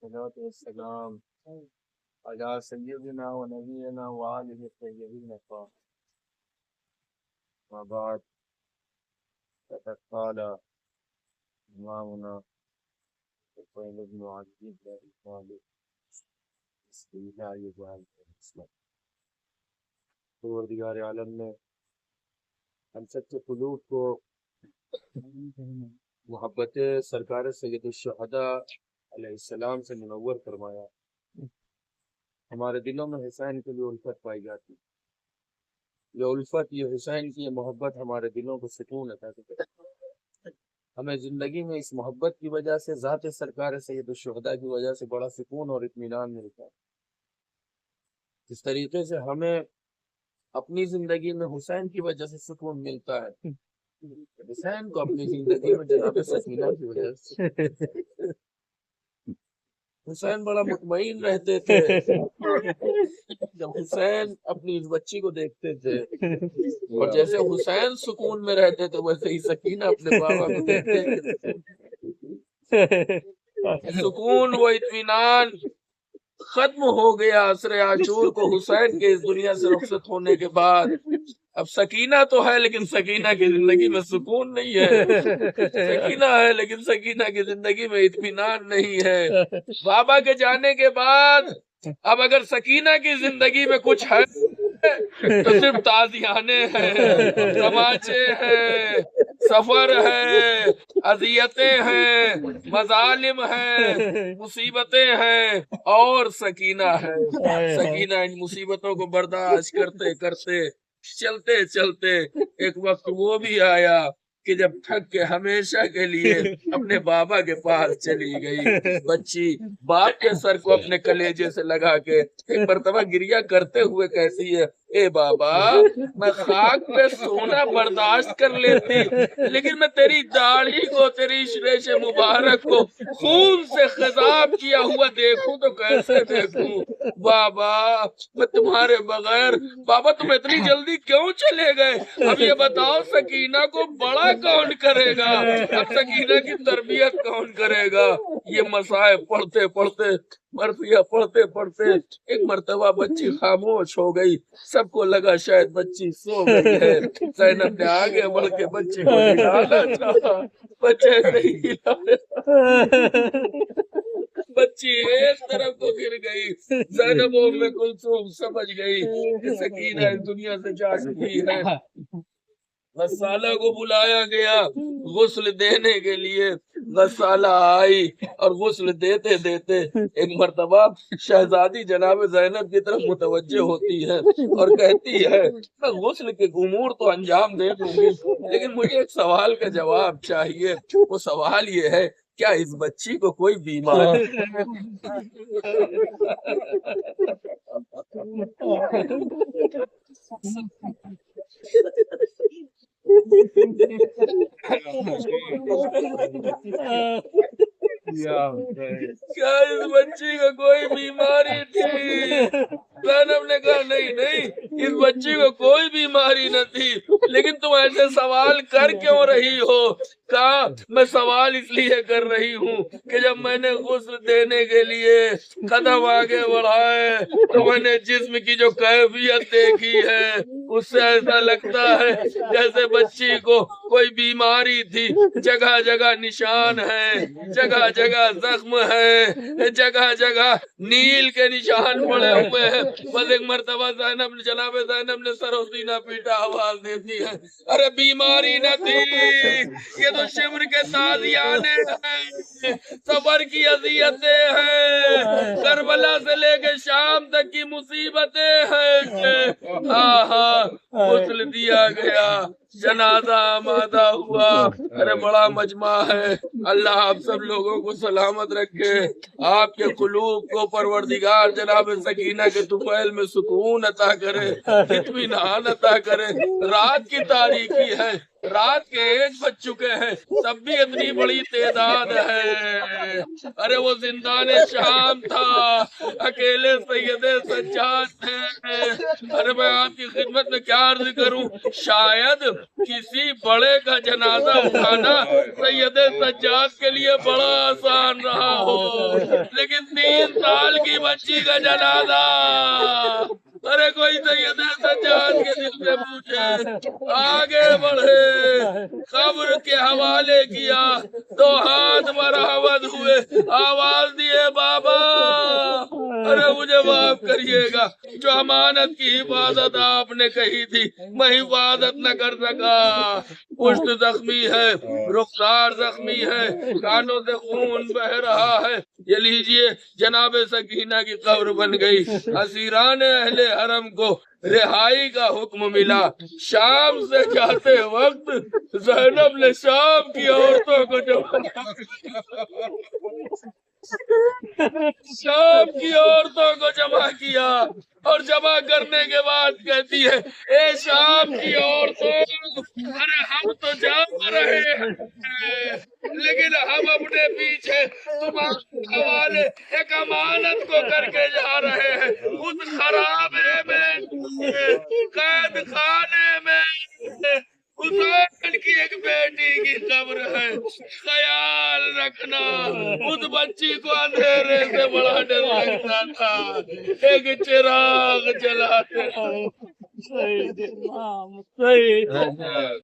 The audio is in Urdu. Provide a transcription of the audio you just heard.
والصلاة والسلام على سيدنا ونبينا وآله الطيبين الطاهرين. ما بعد، فقد قال إمامنا الطيب بن عبد الله الصالح بسم الله الرحمن الرحيم. پروردگار عالم نے ہم سب کے قلوب کو محبت سرکار سید الشہداء علیہ السلام سے منور فرمایا. ہمارے دلوں میں حسین کے لیے الفت پائی جاتی. یہ الفت، یہ حسین کی یہ محبت ہمارے دلوں کو سکون عطا کرتی. ہمیں زندگی میں اس محبت کی وجہ سے، ذات سرکار سید الشہداء کی وجہ سے بڑا سکون اور اطمینان ملتا ہے. اس طریقے سے ہمیں اپنی زندگی میں حسین کی وجہ سے سکون ملتا ہے. حسین کو اپنی زندگی میں جناب سکینہ کی وجہ سے حسین بڑا مطمئن رہتے تھے. جب حسین اپنی اس بچی کو دیکھتے تھے اور جیسے حسین سکون میں رہتے تھے ویسے ہی سکینہ اپنے بابا کو دیکھتے تھے. سکون و اطمینان ختم ہو گیا عصر عاشور کو حسین کے اس دنیا سے رخصت ہونے کے بعد. اب سکینہ تو ہے لیکن سکینہ کی زندگی میں سکون نہیں ہے. سکینہ ہے لیکن سکینہ کی زندگی میں اطمینان نہیں ہے. بابا کے جانے کے بعد اب اگر سکینہ کی زندگی میں کچھ ہے تو صرف تازیانے ہیں، تماچے ہیں، سفر ہے، اذیتیں ہیں، مظالم ہیں، مصیبتیں ہیں، اور سکینہ ہے. سکینہ ان مصیبتوں کو برداشت کرتے کرتے چلتے چلتے ایک وقت وہ بھی آیا کہ جب تھک کے ہمیشہ کے لیے اپنے بابا کے پاس چلی گئی. بچی باپ کے سر کو اپنے کلیجے سے لگا کے ایک مرتبہ گریہ کرتے ہوئے کہتی ہے، اے بابا میں خاک پہ سونا برداشت کر لیتی لیکن میں تیری داڑھی کو، تیری ریش مبارک کو خون سے خضاب کیا ہوا دیکھوں تو کیسے دیکھوں. بابا میں تمہارے بغیر، بابا تم اتنی جلدی کیوں چلے گئے؟ اب یہ بتاؤ سکینہ کو بڑا کون کرے گا؟ اب سکینہ کی تربیت کون کرے گا؟ یہ مصائب پڑھتے پڑھتے، مرثیہ پڑھتے پڑھتے ایک مرتبہ بچی خاموش ہو گئی. سب کو لگا شاید بچی سو گئی ہے. زینب نے آگے بڑھ کے بچی کو ہلانا چاہا، بچے سے ہی بچی ایک طرف کو گر گئی. زینب ام کلثوم سمجھ گئی کہ سکینہ اس دنیا سے جا چکی ہے. غسالہ کو بلایا گیا غسل دینے کے لیے. غسالہ آئی اور غسل دیتے دیتے ایک مرتبہ شہزادی جناب زینب کی طرف متوجہ ہوتی ہے اور کہتی ہے، میں غسل کے امور تو انجام دے دوں گی لیکن مجھے ایک سوال کا جواب چاہیے. وہ سوال یہ ہے، کیا اس بچی کو کوئی بیماری کیا اس بچی کو کوئی بیماری تھی؟ زینب نے کہا نہیں نہیں، اس بچی کو کوئی بیماری نہ تھی لیکن تم ایسے سوال کر کیوں رہی ہو؟ کہا میں سوال اس لیے کر رہی ہوں کہ جب میں نے غسل دینے کے لیے قدم آگے بڑھائے تو میں نے جسم کی جو کیفیت دیکھی ہے اس سے ایسا لگتا ہے جیسے بچی کو کوئی بیماری تھی. جگہ جگہ نشان ہے، جگہ جگہ زخم ہے، جگہ جگہ نیل کے نشان پڑے ہوئے ہیں. بس ایک مرتبہ زینب، جناب زینب نے سر و سینہ پیٹا آواز دیتی ہے، ارے بیماری نہ تھی، یہ تو شمر کے تازیانے ہیں، سفر کی اذیتیں ہیں، کربلا سے لے کے شام تک کی مصیبتیں ہیں. غسل دیا گیا، جنازہ آمادہ ہوا. ارے بڑا مجمع ہے. اللہ آپ سب لوگوں کو سلامت رکھے، آپ کے قلوب کو پروردگار جناب سکینہ کے طفیل میں سکون عطا کرے، اطمینان عطا کرے. رات کی تاریکی ہے، رات کے 1 بج چکے ہیں، تب بھی اتنی بڑی تعداد ہے. ہے. ارے وہ زندان شام تھا, اکیلے سید سجاد تھے. ارے میں آپ کی خدمت میں کیا عرض کروں, شاید کسی بڑے کا جنازہ اٹھانا سید سجاد کے لیے بڑا آسان رہا ہو, لیکن 3 سال کی بچی کا جنازہ. ارے کوئی سید سجاد کے دل سے پوچھے, آگے بڑھے, قبر کے حوالے کیا, 2 ہاتھ برآمد ہوئے, آواز دیے بابا. ارے مجھے معاف کریے گا, جو امانت کی حفاظت آپ نے کہی تھی میں حفاظت نہ کر سکا. پشت زخمی ہے, رخسار زخمی ہے, کانوں سے خون بہ رہا ہے. یہ لیجئے جناب سکینہ کی قبر بن گئی. اسیران اہل حرم کو رہائی کا حکم ملا. شام سے جاتے وقت زینب نے شام کی عورتوں کو جمع کیا اور جمع کرنے کے بعد کہتی ہے, اے شام کی عورتوں, ارے ہم تو جا رہے ہیں لیکن ہم اپنے پیچھے تمہارے حوالے ایک امانت کو کر کے جا رہے ہیں. اس خرابے میں, قید خانے میں حسین کی ایک بیٹی کی قبر ہے. خیال رکھنا, اس بچی کو اندھیرے سے بڑا ڈر لگتا تھا, ایک چراغ جلاتے.